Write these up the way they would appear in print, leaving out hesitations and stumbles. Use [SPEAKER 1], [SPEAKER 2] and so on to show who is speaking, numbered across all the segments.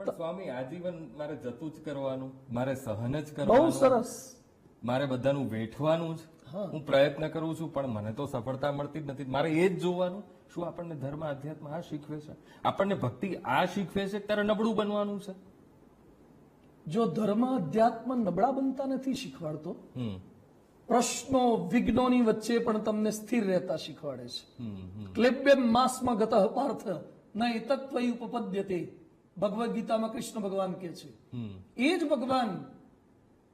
[SPEAKER 1] પણ સ્વામી આજીવન મારે જતું જ કરવાનું, મારે સહન જ
[SPEAKER 2] બહુ
[SPEAKER 1] કરવાનું,
[SPEAKER 2] સરસ.
[SPEAKER 1] મારે બધાનું વેઠવાનું જ. હું પ્રયત્ન કરું છું પણ મને તો સફળતા મળતી જ નથી. મારે એ જ જોવાનું. શું આપણને ધર્મ અધ્યાત્મ આ શીખવે છે? આપણને ભક્તિ આ શીખવે છે? ત્યારે નબળું બનવાનું છે.
[SPEAKER 2] જો ધર્મ અધ્યાત્મ નબળા બનતા નથી શીખવાડતો,
[SPEAKER 1] હમ
[SPEAKER 2] પ્રશ્નો વિઘ્નોની વચ્ચે પણ તમને સ્થિર રહેતા શીખવાડે છે.
[SPEAKER 1] હમ હમ
[SPEAKER 2] ક્લેબ્યમ માસમાં ગતઃ પાર્થ ન એતત્વયી ઉપપદ્યતે. ભગવદ્ ગીતામાં કૃષ્ણ ભગવાન કહે છે.
[SPEAKER 1] હમ
[SPEAKER 2] એ જ ભગવાન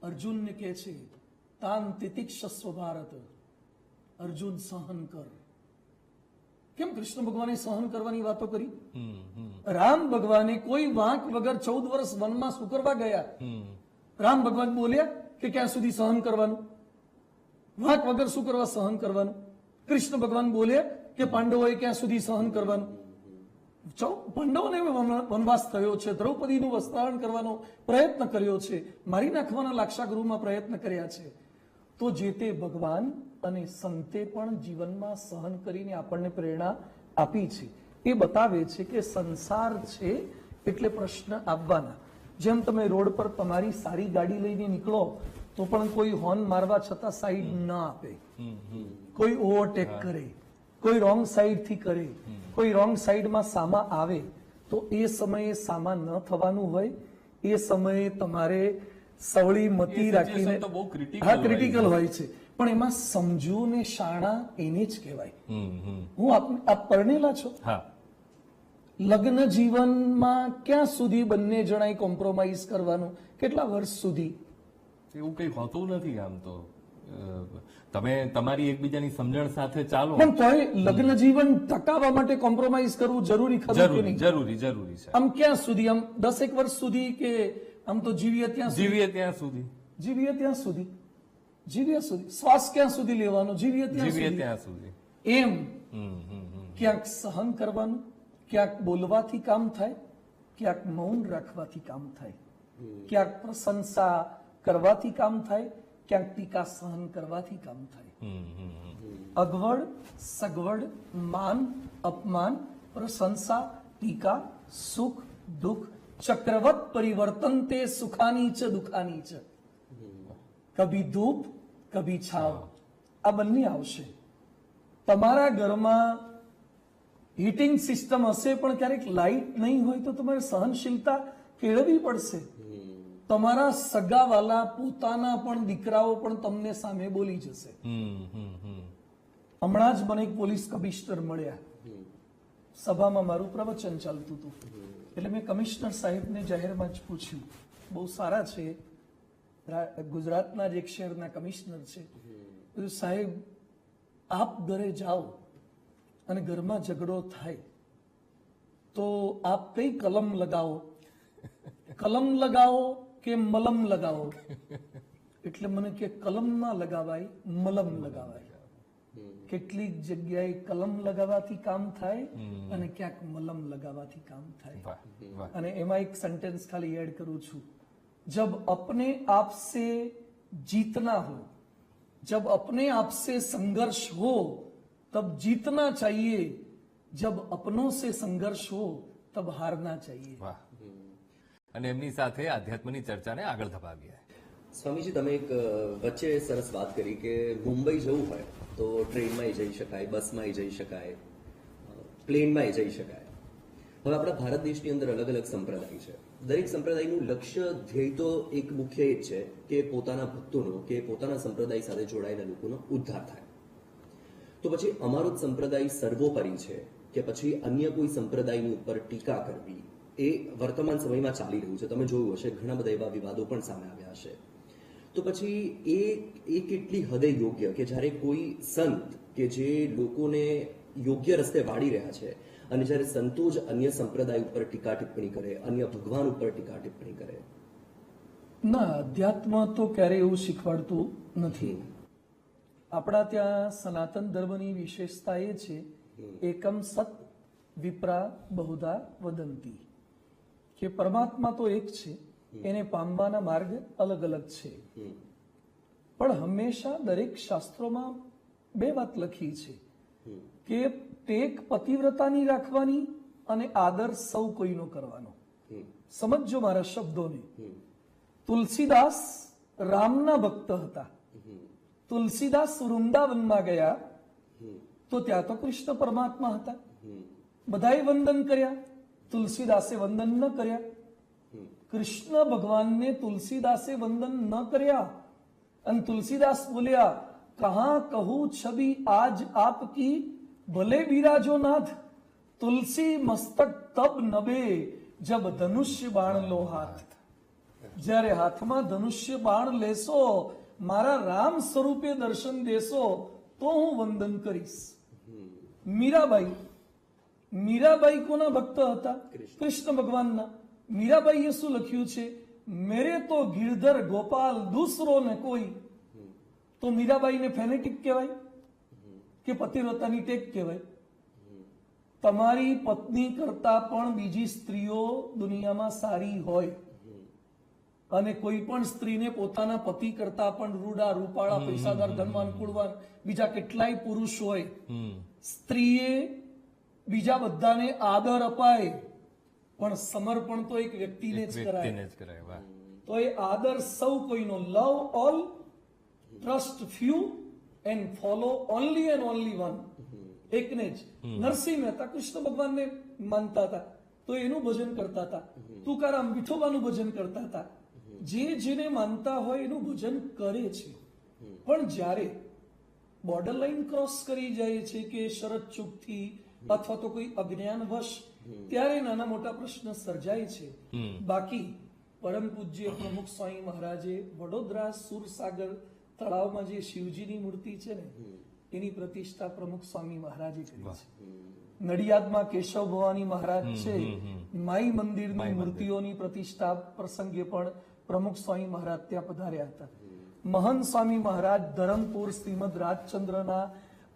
[SPEAKER 2] અર્જુનને કહે છે, તાન તિતિક્ષસ્વ ભારત. અર્જુન સહન કર. કેમ કૃષ્ણ ભગવાને સહન કરવાની વાતો કરી?
[SPEAKER 1] હમ હમ
[SPEAKER 2] રામ ભગવાને કોઈ વાંક વગર 14 વર્ષ વનમાં શું કરવા ગયા?
[SPEAKER 1] હમ
[SPEAKER 2] રામ ભગવાન બોલ્યા કે ક્યાં સુધી સહન કરવાનું? વાંક વગર શું કરવા સહન કરવાનું? કૃષ્ણ ભગવાન બોલ્યા કે પાંડવોએ ક્યાં સુધી સહન કરવાનું? પાંડવોને વનવાસ થયો છે, દ્રૌપદીનું વસ્ત્રારણ કરવાનો પ્રયત્ન કર્યો છે, મારી નાખવાના લાક્ષાગૃહમાં પ્રયત્ન કર્યા છે. તો જે તે ભગવાન અને સંતે પણ જીવનમાં સહન કરીને આપણને પ્રેરણા આપી છે. એ બતાવે છે કે સંસાર છે એટલે પ્રશ્ન આવવાના. જેમ તમે રોડ પર તમારી સારી ગાડી લઈને નીકળો તો પણ કોઈ હોર્ન મારવા છતાં સાઈડ ના આપે, કોઈ ઓવરટેક કરે, કોઈ રોંગ સાઈડ થી કરે, કોઈ રોંગ સાઈડમાં સામા આવે તો એ સમયે સામા ન થવાનું હોય. એ સમયે તમારે સવળી મતી રાખીને,
[SPEAKER 1] તો બહુ critical
[SPEAKER 2] હા
[SPEAKER 1] હોય
[SPEAKER 2] ક્રિટિકલ હોય છે, પણ એમાં સમજુ ને શાણા એને જ કહેવાય. હું આપ પરણેલા છો,
[SPEAKER 1] હા
[SPEAKER 2] લગ્ન જીવનમાં ક્યાં સુધી બંને જણાએ કોમ્પ્રોમાઇઝ કરવાનું? કેટલા વર્ષ સુધી?
[SPEAKER 1] એવું કઈ હોતું નથી. આમ તો તમે તમારી એકબીજાની સમજણ સાથે ચાલો.
[SPEAKER 2] પણ તોય લગ્ન જીવન ટકાવવા માટે કોમ્પ્રોમાઇઝ કરવું જરૂરી ખરું કે
[SPEAKER 1] જરૂરી
[SPEAKER 2] નહીં?
[SPEAKER 1] જરૂરી જરૂરી છે.
[SPEAKER 2] આમ ક્યાં સુધી? આમ 10 વર્ષ સુધી કે આમ તો જીવીએ ત્યાં સુધી?
[SPEAKER 1] જીવીએ ત્યાં સુધી.
[SPEAKER 2] જીવીએ ત્યાં સુધી. જીવીએ સુધી. શ્વાસ ક્યાં સુધી લેવાનો? જીવીએ ત્યાં
[SPEAKER 1] જીવીએ
[SPEAKER 2] સુધી.
[SPEAKER 1] ત્યાં સુધી.
[SPEAKER 2] એમ
[SPEAKER 1] હમ હમ હમ
[SPEAKER 2] ક્યાંક સહન કરવાનું, ક્યાંક બોલવાથી કામ થાય, ક્યાંક મૌન રાખવાથી કામ થાય, ક્યાંક પ્રશંસા કરવાથી કામ થાય, ક્યાંક ટીકા સહન કરવાથી કામ થાય. અગવડ, સગવડ, માન, અપમાન, પ્રશંસા, ટીકા, સુખ, દુઃખ, ચક્રવત પરિવર્તન તે સુખાની ચ દુખાની ચ. કભી ધૂપ કભી છાવ. આ બંને આવશે. તમારા ઘરમાં હીટિંગ સિસ્ટમ હશે પણ ક્યારેક લાઇટ નહીં હોય તો તમારે સહનશીલતા કેળવવી પડશે. તમારા સગાવાલા પોતાના પણ દીકરાઓ પણ તમને સામે બોલી જશે. હમણાં જ મને એક પોલીસ કમિશનર મળ્યા. સભામાં મારું પ્રવચન ચાલતું હતું એટલે મેં કમિશનર સાહેબને જાહેરમાં જ પૂછ્યું, બહુ સારા છે, ગુજરાતના જ એક શહેરના કમિશનર છે. સાહેબ, આપ ઘરે જાઓ અને ઘરમાં ઝઘડો થાય તો આપ કઈ કલમ લગાવો? કલમ લગાવો કે મલમ લગાવો? એટલે મને કે કલમ ના લગાવાય, મલમ લગાવાય. કેટલીક જગ્યાએ કલમ લગાવવાથી કામ થાય અને ક્યાંક મલમ લગાવવાથી કામ થાય. અને એમાં એક સેન્ટેન્સ ખાલી એડ કરું છું, જબ અપને આપ સે જીतना हो, जब अपने आप से संघर्ष हो तब जीतना चाहिए, जब अपनों से संघर्ष हो तब हारना चाहिए.
[SPEAKER 1] વાહ. અને એમની સાથે આધ્યાત્મની ચર્ચાને આગળ ધપાવીએ.
[SPEAKER 3] સ્વામીજી, તમે એક વચ્ચે સરસ વાત કરી કે મુંબઈ જવું હોય તો ટ્રેનમાં જઈ શકાય, બસમાં જઈ શકાય, પ્લેનમાં જઈ શકાય. હવે આપણા ભારત દેશની અંદર અલગ અલગ સંપ્રદાય છે. દરેક સંપ્રદાયનું લક્ષ્ય ધ્યેય તો એક મુખ્ય એ જ છે કે પોતાના ભક્તોનો કે પોતાના સંપ્રદાય સાથે જોડાયેલા લોકોનો ઉદ્ધાર થાય. તો પછી અમારો જ સંપ્રદાય સર્વોપરી છે કે પછી અન્ય કોઈ સંપ્રદાયની ઉપર ટીકા કરવી, એ વર્તમાન સમયમાં ચાલી રહ્યું છે. તમે જોયું હશે, ઘણા બધા એવા વિવાદો પણ સામે આવ્યા હશે. તો પછી એ કેટલી હદે યોગ્ય કે જ્યારે કોઈ સંત કે જે લોકોને યોગ્ય રસ્તે વાળી રહ્યા છે અને જ્યારે સંતો જ અન્ય સંપ્રદાય ઉપર ટીકા ટિપ્પણી કરે, અન્ય ભગવાન ઉપર ટીકા ટિપ્પણી કરે?
[SPEAKER 2] ના, અધ્યાત્મ તો ક્યારે એવું શીખવાડતું નથી. આપણા ત્યાં સનાતન ધર્મની વિશેષતા એ છે, એકમ સત વિપ્રા બહુધા વદંતી, કે પરમાત્મા તો એક છે, એને પામવાના માર્ગ અલગ અલગ છે. પણ હંમેશા દરેક શાસ્ત્રોમાં બે વાત લખી છે કે ટેક પતિવ્રતાની રાખવાની અને આદર સૌ કોઈનો કરવાનો. સમજો મારા શબ્દોને. તુલસીદાસ રામના ભક્ત હતા. તુલસીદાસ વૃંદાવનમાં ગયા તો ત્યાં તો કૃષ્ણ પરમાત્મા હતા. બધાએ વંદન કર્યા, તુલસીદાસે વંદન ન કર્યા. કૃષ્ણ ભગવાનને તુલસીદાસે વંદન ન કર્યા અને તુલસીદાસ બોલ્યા, કહા કહું છબી આજ આપકી, ભલે બિરાજો નાથ, તુલસી મસ્તક તબ નબે, જબ ધનુષ્ય બાણ લો હાથ. જ્યારે હાથમાં ધનુષ્ય બાણ લેશો, મારા રામ સ્વરૂપે દર્શન દેશો, તો હું વંદન કરીશ. મીરાબાઈ કોના ભક્ત હતા? કૃષ્ણ ભગવાનના. મીરાબાઈએ શું લખ્યું છે? મેરે તો ગિરધર ગોપાલ દૂસરો ને કોઈ. તો મીરાબાઈને ફેનેટિક કહેવાય કે પતિવ્રતાની ટેક કહેવાય? તમારી પત્ની કરતા પણ બીજી સ્ત્રીઓ દુનિયામાં સારી હોય, અને કોઈ પણ સ્ત્રીને પોતાના પતિ કરતા પણ રૂડા, રૂપાળા, પૈસાદાર, ધનવાન, કુળવાન બીજા કેટલાય પુરુષ હોય, સ્ત્રીએ બીજા બધાને આદર અપાય, પણ સમર્પણ તો એક વ્યક્તિને જ કરાય. તો એ આદર સૌ કોઈનો. લવ all, trust few and follow only and only one. એકને જ. નરસિંહ મહેતા કૃષ્ણ ભગવાનને માનતા હતા તો એનું ભજન કરતા હતા. તુકારામ વિઠોબાનું ભજન કરતા હતા. જે જેને માનતા હોય એનું ભજન કરે છે. પણ જ્યારે બોર્ડર લાઈન ક્રોસ કરી જાય છે કે શરત ચૂકથી અથવા તો કોઈ અજ્ઞાનવશ, ત્યારે નાના મોટા પ્રશ્ન સર્જાય છે. બાકી પરમ પૂજ્ય પ્રમુખ સ્વામી મહારાજે વડોદરા સુરસાગર તળાવમાં જે શિવજીની મૂર્તિ છે ને, એની પ્રતિષ્ઠા પ્રમુખ સ્વામી મહારાજે કરી છે. નડિયાદમાં કેશવ ભવાની મહારાજ છે, માઈ મંદિરની મૂર્તિઓની પ્રતિષ્ઠા પ્રસંગે પણ પ્રમુખ સ્વામી મહારાજ ત્યાં પધાર્યા હતા. મહંત સ્વામી મહારાજ ધરમપુર શ્રીમદ રાજચંદ્રના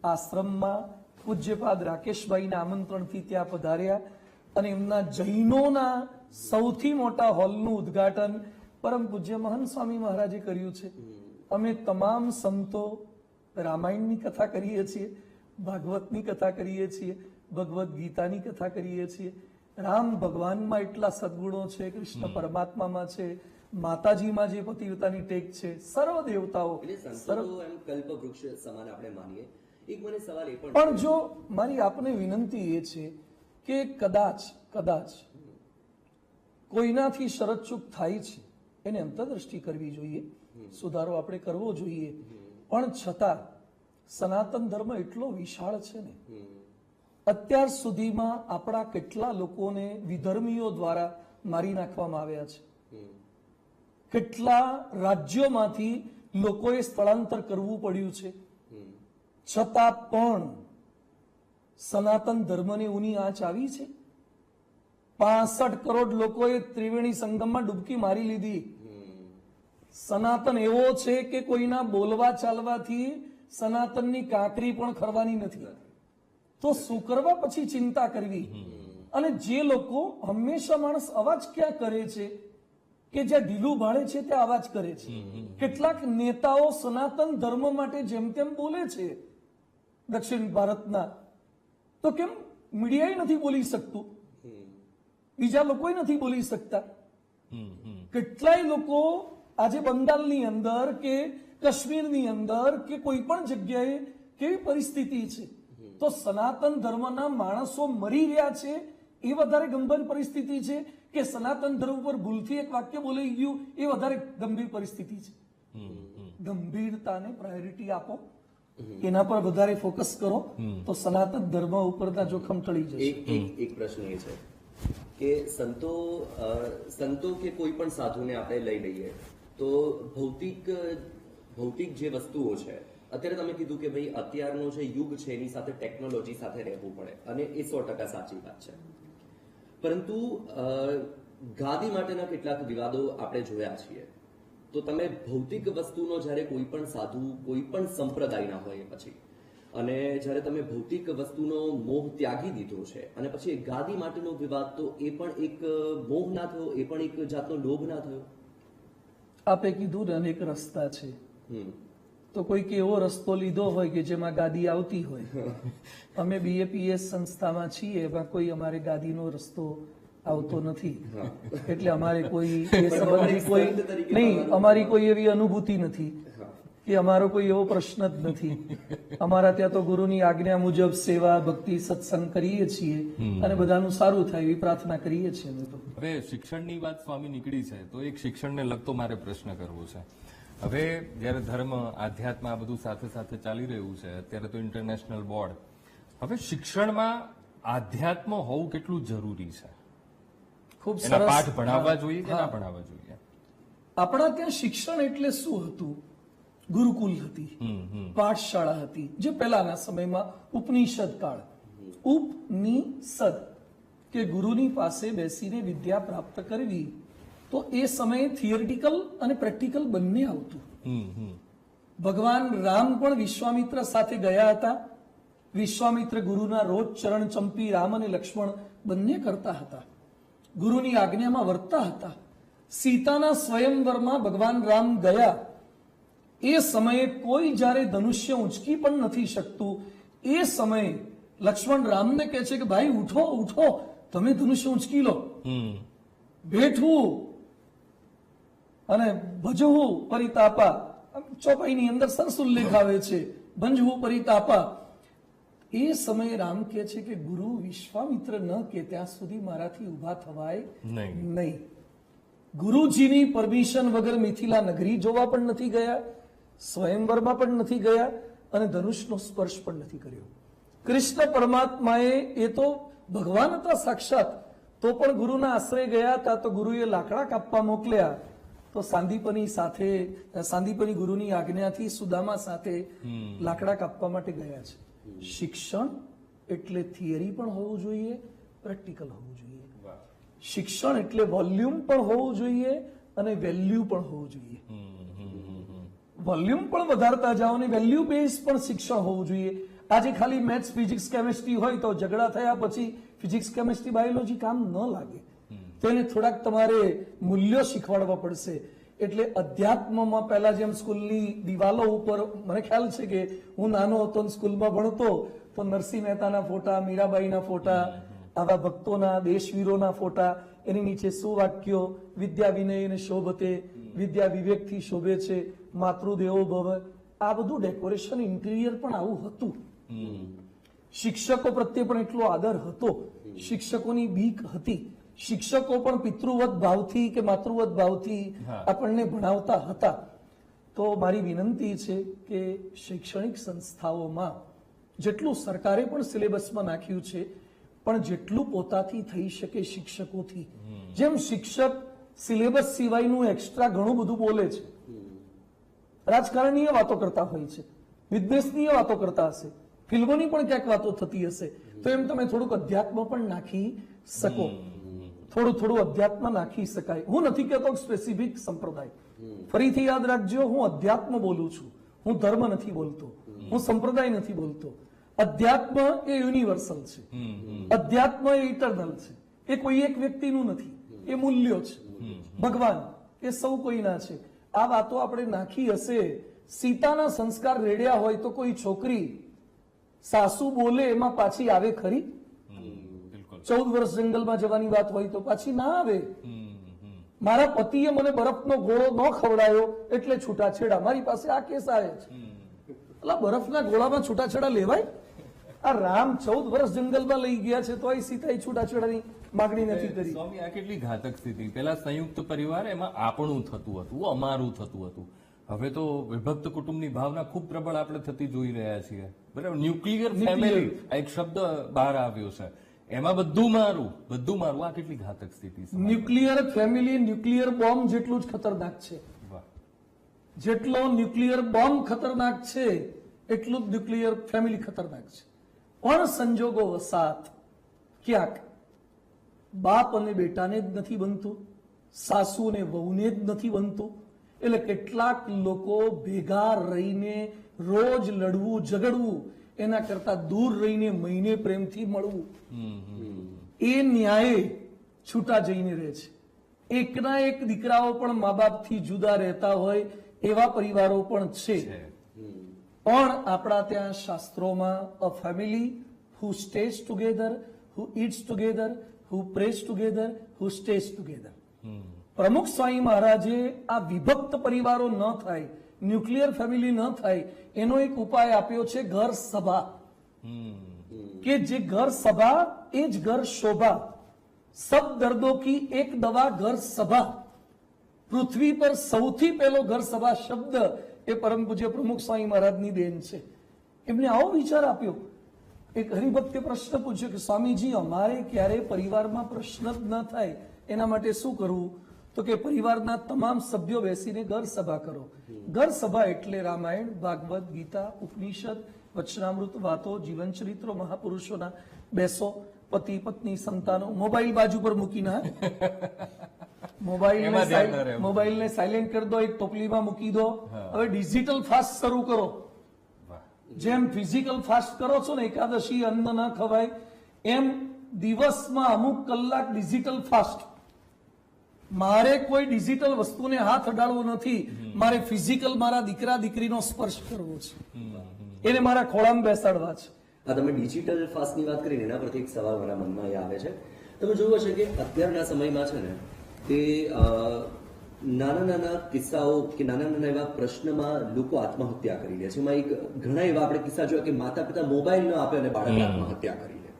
[SPEAKER 2] આશ્રમમાં પૂજ્યપાદ રાકેશભાઈના આમંત્રણથી ત્યાં પધાર્યા અને એમના જૈનોના સૌથી મોટા હોલનું ઉદ્ઘાટન પરમ પૂજ્ય મહંત સ્વામી મહારાજે કર્યું છે. અમે તમામ સંતો રામાયણની કથા કરીએ છીએ, ભાગવતની કથા કરીએ છીએ, ભગવદ્ ગીતાની કથા કરીએ છીએ. રામ ભગવાનમાં એટલા સદગુણો છે, કૃષ્ણ પરમાત્મામાં છે, માતાજીમાં જે પતિવ્રતાની ટેક છે, સર્વ દેવતાઓ.
[SPEAKER 3] એટલે સંતો એમ કલ્પવૃક્ષ સમાન આપણે માનીએ. એક મને સવાલ એ
[SPEAKER 2] પણ જો મારી આપને વિનંતી એ છે કે કદાચ કોઈનાથી શરતચૂક થાય છે, એને અંતરદ્રષ્ટિ કરવી જોઈએ, સુધારો આપણે કરવો જોઈએ. પણ છતાં સનાતન ધર્મ એટલો વિશાળ છે ને, અત્યાર સુધીમાં આપણા કેટલા લોકોને વિધર્મીઓ દ્વારા મારી નાખવામાં આવ્યા છે, કેટલા રાજ્યોમાંથી લોકોએ સ્થળાંતર કરવું પડ્યું છે, છતાં પણ સનાતન ધર્મને ઊની આંચ આવી છે. 65 કરોડ લોકોએ ત્રિવેણી સંગમમાં ડૂબકી મારી લીધી. સનાતન એવો છે કે કોઈના બોલવા ચાલવાથી સનાતનની કાંકરી પણ ખરવાની નથી. તો શું કરવા પછી ચિંતા કરવી? અને જે લોકો હંમેશા માણસ અવાજ ક્યાં કરે છે કે જ્યાં ઢીલું ભાડે છે ત્યાં અવાજ કરે છે. કેટલાક નેતાઓ સનાતન ધર્મ માટે જેમ તેમ બોલે છે દક્ષિણ ભારતના, તો કેમ મીડિયા નથી બોલી શકતું? બીજા લોકો નથી બોલી શકતા? કેટલાય લોકો આજે બંગાળની અંદર કે કાશ્મીરની અંદર કે કોઈ પણ જગ્યાએ કેવી પરિસ્થિતિ છે, તો સનાતન ધર્મના માણસો મરી રહ્યા છે એ વધારે ગંભીર પરિસ્થિતિ છે કે સનાતન ધર્મ પર ભૂલથી એક વાક્ય બોલાઈ ગયું એ વધારે ગંભીર પરિસ્થિતિ છે? ગંભીરતાને પ્રાયોરિટી આપો, એના પર વધારે ફોકસ કરો, તો સનાતન ધર્મ ઉપરના જોખમ ટળી જશે.
[SPEAKER 3] એક પ્રશ્ન એ છે કે સંતો કે કોઈ પણ સાધુને આપણે લઈ લઈએ તો ભૌતિક જે વસ્તુઓ છે, અત્યારે તમે કીધું કે ભાઈ અત્યારનો જે યુગ છે એની સાથે ટેકનોલોજી સાથે રહેવું પડે, અને એ 100% સાચી વાત છે. પરંતુ ગાદી માટેના કેટલાક વિવાદો આપણે જોયા છીએ. તો તમે ભૌતિક વસ્તુનો જ્યારે કોઈ પણ સાધુ, કોઈ પણ સંપ્રદાયના હોય પછી, અને જ્યારે તમે ભૌતિક વસ્તુનો મોહ ત્યાગી દીધો છે અને પછી ગાદી માટેનો વિવાદ, તો એ પણ એક મોહ ના થયો? એ પણ એક જાતનો લોભ ના થયો?
[SPEAKER 2] આપે કીધું ને અનેક રસ્તા છે, તો કોઈક એવો રસ્તો લીધો હોય કે જેમાં ગાદી આવતી હોય. અમે BAPS સંસ્થામાં છીએ, એમાં કોઈ અમારે ગાદીનો રસ્તો આવતો નથી, એટલે અમારે કોઈ એ સંબંધી કોઈ નહીં, અમારી કોઈ એવી અનુભૂતિ નથી કે અમારો કોઈ એવો પ્રશ્ન જ નથી. અમારા ત્યાં તો ગુરુની આજ્ઞા મુજબ સેવા ભક્તિ સત્સંગ કરીએ છીએ અને બધાનું સારું થાય એવી પ્રાર્થના કરીએ છીએ અમે તો.
[SPEAKER 1] હવે શિક્ષણની વાત સ્વામી નીકળી છે તો એક શિક્ષણને લગતો મારે પ્રશ્ન કરવો છે. હવે જ્યારે ધર્મ આધ્યાત્મ આ બધું સાથે સાથે ચાલી રહ્યું છે, અત્યારે તો ઇન્ટરનેશનલ બોર્ડ, હવે શિક્ષણમાં આધ્યાત્મ હોવું કેટલું જરૂરી છે?
[SPEAKER 2] ખૂબ
[SPEAKER 1] એના
[SPEAKER 2] સરસ.
[SPEAKER 1] પાઠ ભણાવવા જોઈએ કે ના ભણાવવા જોઈએ?
[SPEAKER 2] આપણા ત્યાં શિક્ષણ એટલે શું હતું? ગુરુકુલ હતી, પાઠશાળા હતી, જે પહેલાના સમયમાં ઉપનિષદ કાળ, ઉપનિષદ કે ગુરુની પાસે બેસીને વિદ્યા પ્રાપ્ત કરવી, તો એ સમયે થિયરિટિકલ અને પ્રેક્ટિકલ બંને આવતું. ભગવાન રામ પણ વિશ્વામિત્ર સાથે ગયા હતા. વિશ્વામિત્ર ગુરુના રોજ ચરણ ચંપી રામ અને લક્ષ્મણ બંને કરતા હતા, ગુરુની આજ્ઞામાં વર્તતા હતા. સીતાના સ્વયંવરમાં ભગવાન રામ ગયા, એ સમયે કોઈ જ્યારે ધનુષ્ય ઉંચકી પણ નથી શકતું, એ સમયે લક્ષ્મણ રામને કહે છે કે ભાઈ ઉઠો ઉઠો, તમે ધનુષ્ય ઉંચકી લો. બેઠવું અને ભજવું પરિતાપા, ચોપાઈની અંદર સરસ ઉલ્લેખ આવે છે, ભંજવું પરિતાપા. એ સમયે રામ કહે છે કે ગુરુ વિશ્વામિત્ર ન કે ત્યાં સુધી મારાથી ઉભા થવાય નહીં. ગુરુજીની પરમિશન વગર મિથિલા નગરી જોવા પણ નથી ગયા, સ્વયંવરમાં પણ નથી ગયા અને ધનુષનો સ્પર્શ પણ નથી કર્યો. કૃષ્ણ પરમાત્માએ, એ તો ભગવાન હતા સાક્ષાત, તો પણ ગુરુના આશ્રય ગયા હતા તો ગુરુએ લાકડા કાપવા મોકલ્યા તો સાંદીપની ગુરુની આજ્ઞાથી સુદામા સાથે લાકડા કાપવા માટે ગયા છે. શિક્ષણ એટલે થિયરી પણ હોવું જોઈએ, પ્રેક્ટિકલ હોવું જોઈએ. શિક્ષણ એટલે વોલ્યુમ પણ હોવું જોઈએ અને વેલ્યુ પણ હોવું જોઈએ. વોલ્યુમ પણ વધારતા જાઓ અને વેલ્યુ બેઝ પણ શિક્ષણ હોવું જોઈએ. આજે ખાલી મેથ્સ ફિઝિક્સ કેમેસ્ટ્રી હોય તો ઝઘડા થયા પછી ફિઝિક્સ કેમેસ્ટ્રી બાયોલોજી કામ ન લાગે, તેને થોડાક તમારે મૂલ્યો શીખવાડવા પડશે. એટલે અધ્યાત્મમાં પહેલા જેમ સ્કૂલની દિવાલો ઉપર, મને ખ્યાલ છે કે હું નાનો હતો સ્કૂલમાં ભણતો તો નરસિંહ મહેતાના ફોટા, મીરાબાઈના ફોટા, આવા ભક્તોના દેશવીરોના ફોટા, એની નીચે સુવાક્યો, વિદ્યા વિનયને શોભતે, વિદ્યા વિવેકથી શોભે છે, માતૃદેવો ભવ, આ બધું ડેકોરેશન ઇન્ટિરિયર પણ આવું હતું. શિક્ષકો પ્રત્યે પણ એટલો આદર હતો, શિક્ષકોની બીક હતી, શિક્ષકો પણ પિતૃવત ભાવથી કે માતૃવત ભાવથી આપણને ભણાવતા હતા. તો મારી વિનંતી છે કે શૈક્ષણિક સંસ્થાઓમાં જેટલું સરકારે પણ સિલેબસમાં નાખ્યું છે, પણ જેટલું પોતાથી થઈ શકે શિક્ષકોથી, જેમ શિક્ષક સિલેબસ સિવાયનું એક્સ્ટ્રા ઘણું બધું બોલે છે, રાજકારણીય વાતો કરતા હોય છે, વિદ્વેષનીય વાતો કરતા હશે, ફિલ્મોની પણ ક્યાંક વાતો થતી હશે, તો એમ તમે થોડુંક અધ્યાત્મ પણ નાખી શકો, થોડું અધ્યાત્મ નાખી શકાય. હું નથી કહેતો સ્પેસિફિક સંપ્રદાય, ફરીથી યાદ રાખજો, હું અધ્યાત્મ બોલું છું, હું ધર્મ નથી બોલતો, હું સંપ્રદાય નથી બોલતો. અધ્યાત્મ એ યુનિવર્સલ છે, અધ્યાત્મ એ ઇટરનલ છે, એ કોઈ એક વ્યક્તિનું નથી, એ મૂલ્યો છે. ભગવાન એ સૌ કોઈના છે. આ વાતો આપણે નાખી હશે. સીતાના સંસ્કાર રેડ્યા હોય તો કોઈ છોકરી સાસુ બોલે એમાં પાછી આવે ખરી? 14 વર્ષ જંગલમાં જવાની વાત હોય તો પાછી ના આવે. મારા પતિએ મને બરફનો ગોળો ન ખવડાયો એટલે છૂટાછેડા, મારી પાસે આ કેસ આવે છે. એટલે બરફના ગોળામાં છૂટાછેડા લેવાય? આ રામ 14 વર્ષ જંગલમાં લઈ ગયા છે તો સીતાએ છૂટાછેડાની માગણી નથી કરી.
[SPEAKER 1] સ્વામી, આ કેટલી ઘાતક સ્થિતિ. પેલા સંયુક્ત પરિવાર, એમાં આપણું થતું હતું, અમારું થતું હતું. હવે તો વિભક્ત કુટુંબની ભાવના ખૂબ પ્રબળ આપણે થતી જોઈ રહ્યા છીએ. બરાબર, ન્યુક્લિયર ફેમિલી આ એક શબ્દ બહાર આવ્યો છે, એમાં બધું મારું. આ કેટલી ઘાતક સ્થિતિ છે.
[SPEAKER 2] ન્યુક્લિયર ફેમિલી ન્યુક્લિયર બોમ્બ જેટલું જ ખતરનાક છે. જેટલો ન્યુક્લિયર બોમ્બ ખતરનાક છે એટલું જ ન્યુક્લિયર ફેમિલી ખતરનાક છે. પણ સંજોગો વસાત ક્યાંક બાપ અને બેટાને જ નથી બનતું, સાસુ અને વહુને જ નથી બનતું. એટલે કેટલાક લોકો ભેગા રહીને રોજ લડવું ઝઘડવું એના કરતા દૂર રહીને મહિને પ્રેમથી મળવું, એ ન્યાય છૂટા જઈને રહે છે. એકના એક દીકરાઓ પણ મા બાપથી જુદા રહેતા હોય એવા પરિવારો પણ છે. પણ આપણા ત્યાં શાસ્ત્રોમાં a family who stays together, who eats together, who prays together, who stays together. પ્રમુખ સ્વામી મહારાજે આ વિભક્ત પરિવારો ન થાય, ન્યુક્લિયર ફેમિલી ન થાય, એનો એક ઉપાય આપ્યો છે ઘર સભા. કે જે ઘર સભા એ જ ઘર શોભા. સબ દર્દો કી એક દવા ઘર સભા. પૃથ્વી પર સૌથી પહેલો ઘર સભા શબ્દ એ પરમ પૂજ્ય પ્રમુખ સ્વામી મહારાજની દેન છે. એમને આવો વિચાર આપ્યો. એક હરિભક્તે પ્રશ્ન પૂછ્યો કે સ્વામીજી, અમારે ક્યારે પરિવારમાં પ્રશ્ન જ ન થાય એના માટે શું કરવું? તો કે પરિવારના તમામ સભ્યો બેસીને ઘર સભા કરો. ઘર સભા એટલે રામાયણ, ભાગવત, ગીતા, ઉપનિષદ, વચનામૃત, વાતો, જીવન ચરિત્રો મહાપુરુષોના બેસો. પતિ પત્ની સંતાનો મોબાઈલ બાજુ પર મૂકીને, મોબાઈલને સાયલેન્ટ કરી દો, એક ટોપલીમાં મૂકી દો. હવે ડિજિટલ ફાસ્ટ શરૂ કરો. જેમ ફિઝિકલ ફાસ્ટ કરો છો ને, એકાદશી અન્ન ન ખવાય, એમ દિવસમાં અમુક કલાક ડિજિટલ ફાસ્ટ. મારે કોઈ ડિજિટલ વસ્તુને હાથ અડાડવો નથી, મારે ફિઝિકલ મારા દીકરા દીકરીનો સ્પર્શ કરવો છે, એને મારા ખોળામાં બેસાડવા છે.
[SPEAKER 3] આ તમે ડિજિટલ ફાસ્ટની વાત કરીને એના પરથી એક સવાલ મારા મનમાં એ આવે છે. તમે જોયું હશે કે અત્યારના સમયમાં છે ને, તે નાના નાના કિસ્સાઓ કે નાના નાના એવા પ્રશ્નમાં લોકો આત્મહત્યા કરી લે છે. એમાં એક ઘણા એવા આપણે કિસ્સા જોયા કે માતા પિતા મોબાઈલ ન આપે અને બાળક આત્મહત્યા કરી લે.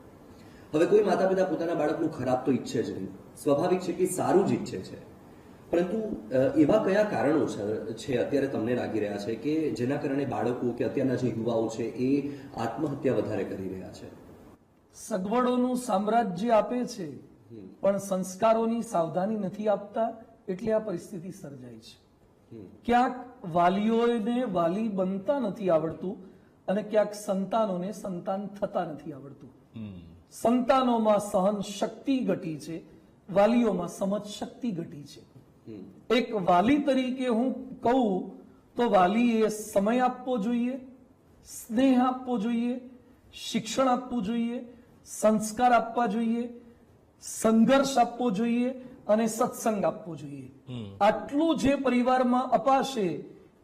[SPEAKER 3] હવે કોઈ માતા પિતા પોતાના બાળકનું ખરાબ તો ઈચ્છે જ નહીં, સ્વાભાવિક છે કે સારું જ ઈચ્છે છે, પરંતુ એવા કયા કારણો છે અત્યારે તમને લાગી રહ્યા છે કે જેના કારણે બાળકો કે અત્યારના જે યુવાઓ છે એ આત્મહત્યા વધારે કરી રહ્યા છે?
[SPEAKER 2] સગવડોનું સામ્રાજ્ય આપે છે પણ સંસ્કારોની સાવધાની નથી આપતા, એટલે આ પરિસ્થિતિ સર્જાય છે. ક્યાંક વાલીઓને વાલી બનતા નથી આવડતું અને ક્યાંક સંતાનોને સંતાન થતા નથી આવડતું. સંતાનોમાં સહન શક્તિ ઘટી છે, વાલીઓમાં સમજ શક્તિ ઘટી છે. એક વાલી તરીકે હું કહું તો વાલીએ સમય આપવો જોઈએ, સ્નેહ આપવો જોઈએ, શિક્ષણ આપવું જોઈએ, સંસ્કાર આપવા જોઈએ, સંઘર્ષ આપવો જોઈએ અને સત્સંગ આપવો જોઈએ. આટલું જે પરિવારમાં અપાશે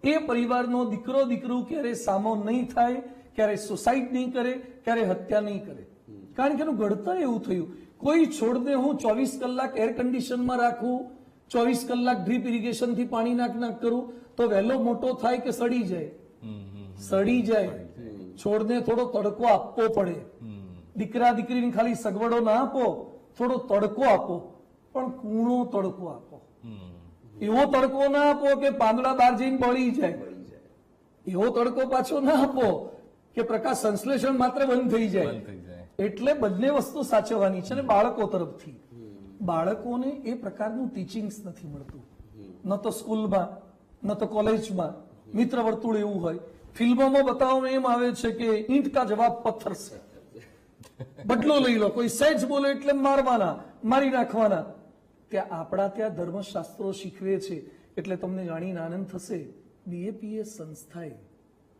[SPEAKER 2] એ પરિવારનો દીકરો દીકરું ક્યારે સામો નહીં થાય, ક્યારે સુસાઇડ નહીં કરે, ક્યારે હત્યા નહીં કરે. કારણ કે એનું ઘડતર એવું થયું. કોઈ છોડને હું 24 કલાક એર કન્ડિશનમાં રાખું, 24 કલાક ડ્રીપ ઇરિગેશન થી પાણી નાખ કરું તો વહેલો મોટો થાય કે સડી જાય? સડી જાય. છોડને થોડો તડકો આપવો પડે. દીકરા દીકરીને ખાલી સગવડો ના આપો, થોડો તડકો આપો, પણ કૂણો તડકો આપો. એવો તડકો ના આપો કે પાંદડા બહાર જઈને બળી જાય. એવો તડકો પાછો ના આપો કે પ્રકાશ સંશ્લેષણ માત્ર બંધ થઈ જાય. એટલે બંને વસ્તુ સાચવવાની છે. ને બાળકો તરફથી બાળકોને એ પ્રકારનું ટીચિંગ્સ નથી મળતું, ન તો સ્કૂલમાં ન તો કોલેજમાં. મિત્ર વર્તુળ એવું હોય, ફિલ્મોમાં બતાવવામાં એમ આવે છે કે ઈંટ કા જવાબ પથ્થર છે, બદલો લઈ લો, કોઈ સહેજ બોલે એટલે મારવાના, મારી નાખવાના. ત્યાં આપણા ત્યાં ધર્મશાસ્ત્રો શીખવે છે. એટલે તમને જાણીને આનંદ થશે, બીએપીએસ સંસ્થાએ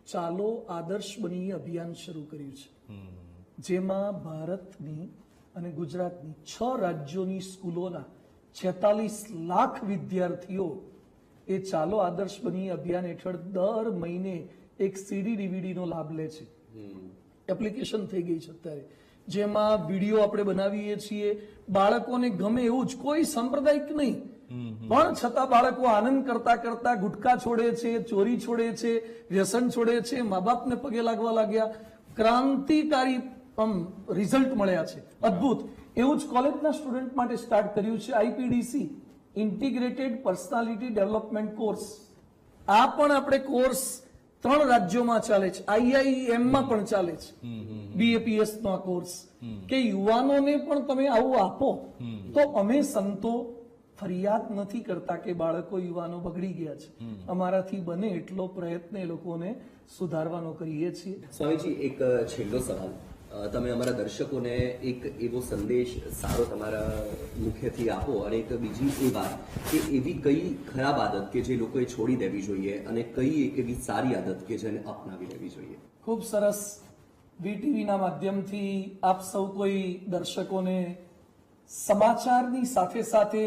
[SPEAKER 2] ચાલો આદર્શ બની અભિયાન શરૂ કર્યું છે, જેમાં ભારતની અને ગુજરાતની 6 રાજ્યોની સ્કૂલોના 46 લાખ વિદ્યાર્થીઓ એ ચાલો આદર્શ બની અભિયાન હેઠળ દર મહિને એક સીડી ડીવીડીનો લાભ લે છે. એપ્લિકેશન થઈ ગઈ છે અત્યારે, જેમાં વિડીયો આપણે બનાવીએ છીએ. બાળકોને ગમે એવું જ, કોઈ સાંપ્રદાયિક નહીં, પણ છતાં બાળકો આનંદ કરતા કરતા ગુટકા છોડે છે, ચોરી છોડે છે, વ્યસન છોડે છે, મા બાપને પગે લાગવા લાગ્યા. ક્રાંતિકારી રિઝલ્ટ મળ્યા છે, અદ્ભુત. એવું જ કોલેજના સ્ટુડન્ટ માટે સ્ટાર્ટ કર્યું છે IPDC, integrated personality development course. આ પણ આપણે કોર્સ 3 રાજ્યોમાં ચાલે છે, IIM માં પણ ચાલે છે. બીએપીએસ નો આ કોર્સ કે યુવાનોને પણ તમે આવું આપો તો અમે સંતો ફરિયાદ નથી કરતા કે બાળકો યુવાનો બગડી ગયા છે. અમારાથી બને એટલો પ્રયત્ન એ લોકોને સુધારવાનો કરીએ છીએ.
[SPEAKER 3] સ્વામીજી, એક છેલ્લો સવાલ. તમે અમારા દર્શકોને એક એવો સંદેશ સારો તમારા મુખ્યથી આપો, અને એક બીજી એ વાત કે એવી કઈ ખરાબ આદત કે જે લોકોએ છોડી દેવી જોઈએ અને કઈ એક એવી સારી આદત કે જેને અપનાવી લેવી જોઈએ?
[SPEAKER 2] ખૂબ સરસ. વીટીવીના માધ્યમથી આપ સૌ કોઈ દર્શકોને સમાચારની સાથે સાથે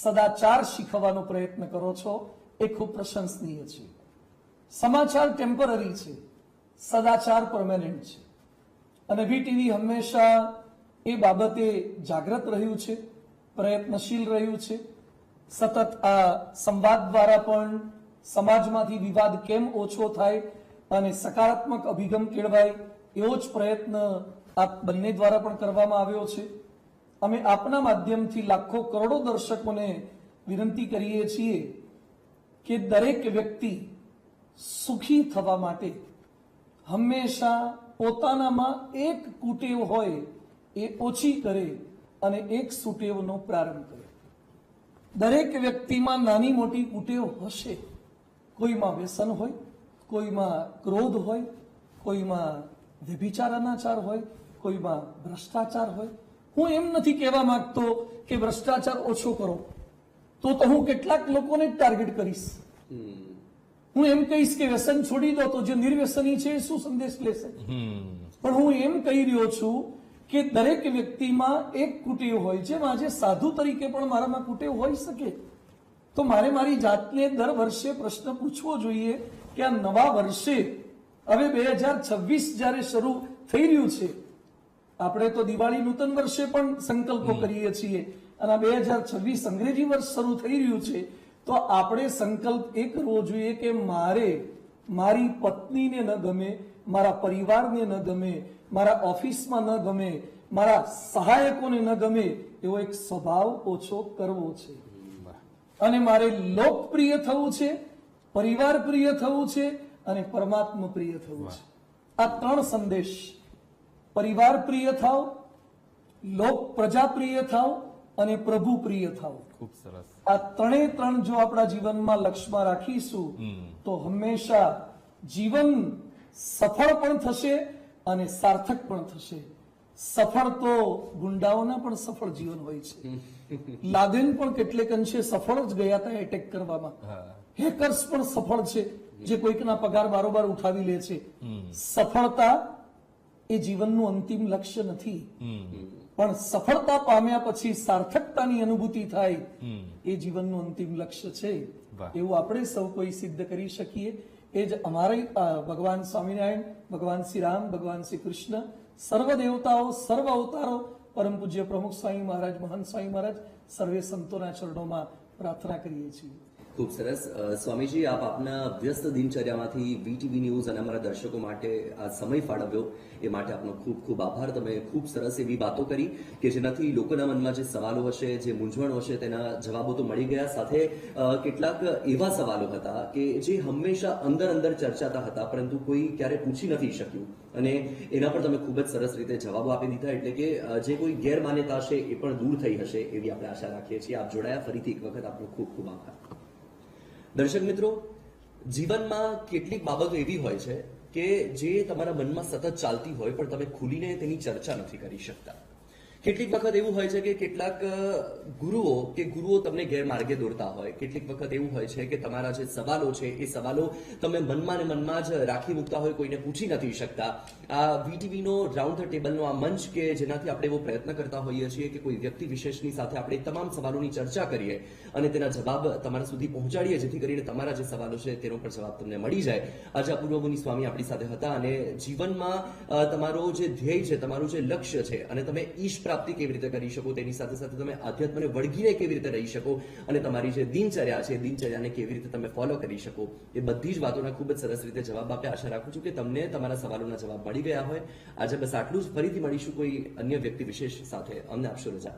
[SPEAKER 2] સદાચાર શીખવવાનો પ્રયત્ન કરો છો, એ ખૂબ પ્રશંસનીય છે. સમાચાર ટેમ્પરરી છે, સદાચાર પરમેનન્ટ છે. અને વીટીવી હંમેશા એ બાબતે જાગૃત રહ્યું છે, પ્રયત્નશીલ રહ્યું છે. સતત આ સંવાદ દ્વારા પણ સમાજમાંથી વિવાદ કેમ ઓછો થાય અને સકારાત્મક અભિગમ કેળવાય એવો જ પ્રયત્ન આપ બંને દ્વારા પણ કરવામાં આવ્યો છે. અમે આપના માધ્યમથી લાખો કરોડો દર્શકોને વિનંતી કરીએ છીએ કે દરેક વ્યક્તિ સુખી થવા માટે હંમેશા પોતાનામાં એક કુટેવ હોય એ ઓછી કરે અને એક સુટેવનો પ્રારંભ કરે. દરેક વ્યક્તિમાં નાની મોટી કુટેવ હશે. કોઈમાં વ્યસન હોય, કોઈમાં ક્રોધ હોય, કોઈમાં વ્યભિચાર અનાચાર હોય, કોઈમાં ભ્રષ્ટાચાર હોય. હું એમ નથી કહેવા માંગતો કે ભ્રષ્ટાચાર ઓછો કરો, તો હું કેટલાક લોકોને ટાર્ગેટ કરીશ. હું એમ કહીશ કે વ્યસન છોડી દો, તો જે નિર્વ્યસની છે એ શું સંદેશ લેશે? પણ હું એમ કહી રહ્યો છું કે દરેક વ્યક્તિમાં એક કુટેવ હોય. જેમ આજે સાધુ તરીકે પણ મારામાં કુટેવ હોઈ શકે, તો મારે મારી જાતને દર વર્ષે પ્રશ્ન પૂછવો જોઈએ કે આ નવા વર્ષે હવે 2026 જ્યારે શરૂ થઈ રહ્યું છે, આપણે તો દિવાળી નૂતન વર્ષે પણ સંકલ્પો કરીએ છીએ અને આ 2026 અંગ્રેજી વર્ષ શરૂ થઈ રહ્યું છે, તો આપણે સંકલ્પ એ કરવો જોઈએ કે મારે મારી પત્નીને ન ગમે, મારા પરિવારને ન ગમે, મારા ઓફિસમાં ન ગમે, મારા સહાયકોને ન ગમે એવો એક સ્વભાવ ઓછો કરવો છે. અને મારે લોકપ્રિય થવું છે, પરિવાર પ્રિય થવું છે અને પરમાત્મા પ્રિય થવું છે. આ ત્રણ સંદેશ, પરિવાર પ્રિય થાવ, લોક પ્રજા પ્રિય થાવ અને પ્રભુ પ્રિય થાવ,
[SPEAKER 1] ખૂબ સરસ.
[SPEAKER 2] આ ત્રણ જો આપણા જીવનમાં લક્ષ્યમાં રાખીશું તો હંમેશા જીવન સફળ પણ થશે અને સાર્થક પણ થશે. સફળ તો ગુંડાઓના પણ સફળ જીવન હોય છે. લાદેન પણ કેટલેક અંશે સફળ જ ગયા હતા એટેક કરવામાં. હેકર્સ પણ સફળ છે, જે કોઈકના પગાર બારોબાર ઉઠાવી લે છે. સફળતા એ જીવનનું અંતિમ લક્ષ્ય નથી, પણ સફળતા પામ્યા પછી સાર્થકતાની અનુભૂતિ થાય એ જીવનનું અંતિમ લક્ષ્ય છે. એવું આપણે સૌ કોઈ સિદ્ધ કરી શકીએ. એ જ અમારે ભગવાન સ્વામિનારાયણ, ભગવાન શ્રી રામ, ભગવાન શ્રી કૃષ્ણ, સર્વ દેવતાઓ, સર્વ અવતારો, પરમ પૂજ્ય પ્રમુખ સ્વામી મહારાજ, મહંત સ્વામી મહારાજ, સર્વે સંતોના ચરણોમાં પ્રાર્થના કરીએ છીએ.
[SPEAKER 3] ખૂબ સરસ. સ્વામીજી, આપ આપના વ્યસ્ત દિનચર્યામાંથી વીટીવી ન્યૂઝ અને અમારા દર્શકો માટે આ સમય ફાળવ્યો એ માટે આપનો ખૂબ ખૂબ આભાર. તમે ખૂબ સરસ એવી વાતો કરી કે જેનાથી લોકોના મનમાં જે સવાલો હશે, જે મૂંઝવણ હશે, તેના જવાબો તો મળી ગયા. સાથે કેટલાક એવા સવાલો હતા કે જે હંમેશા અંદર અંદર ચર્ચાતા હતા, પરંતુ કોઈ ક્યારે પૂછી નથી શક્યું, અને એના પર તમે ખૂબ જ સરસ રીતે જવાબો આપી દીધા. એટલે કે જે કોઈ ગેરમાન્યતા હશે એ પણ દૂર થઈ હશે એવી આપણે આશા રાખીએ છીએ. આપ જોડાયા, ફરીથી એક વખત આપનો ખૂબ ખૂબ આભાર. દર્શક મિત્રો, જીવનમાં કેટલીક બાબતો એવી હોય છે કે જે તમારા મનમાં સતત ચાલતી હોય, પણ તમે ખુલીને તેની ચર્ચા નથી કરી શકતા. કેટલીક વખત એવું હોય છે કે કેટલાક ગુરુઓ તમને ગેરમાર્ગે દોરતા હોય. કેટલીક વખત એવું હોય છે કે તમારા જે સવાલો છે એ સવાલો તમે મનમાં ને મનમાં જ રાખી મૂકતા હોય, કોઈને પૂછી નથી શકતા. આ વીટીવીનો રાઉન્ડ ધ ટેબલનો આ મંચ કે જેનાથી આપણે એવો પ્રયત્ન કરતા હોઈએ છીએ કે કોઈ વ્યક્તિ વિશેષની સાથે આપણે તમામ સવાલોની ચર્ચા કરીએ અને તેના જવાબ તમારા સુધી પહોંચાડીએ, જેથી કરીને તમારા જે સવાલો છે તેનો પણ જવાબ તમને મળી જાય. આજે અપૂર્વ મુનિ સ્વામી આપણી સાથે હતા અને જીવનમાં તમારો જે ધ્યેય છે, તમારું જે લક્ષ્ય છે અને તમે ઈશ પ્રાપ્તિ કેવી રીતે કરી શકો, તેની સાથે સાથે તમે આધ્યાત્મને વળગીને કેવી રીતે રહી શકો અને તમારી જે દિનચર્યા છે, દિનચર્યાને કેવી રીતે તમે ફોલો કરી શકો, એ બધી જ વાતોના ખૂબ જ સરસ રીતે જવાબ આપ્યા. આશા રાખું છું કે તમને તમારા સવાલોના જવાબ મળી ગયા હોય. આજે બસ આટલું જ. ફરીથી મળીશું કોઈ અન્ય વ્યક્તિ વિશેષ સાથે. અમને આપશો રજા.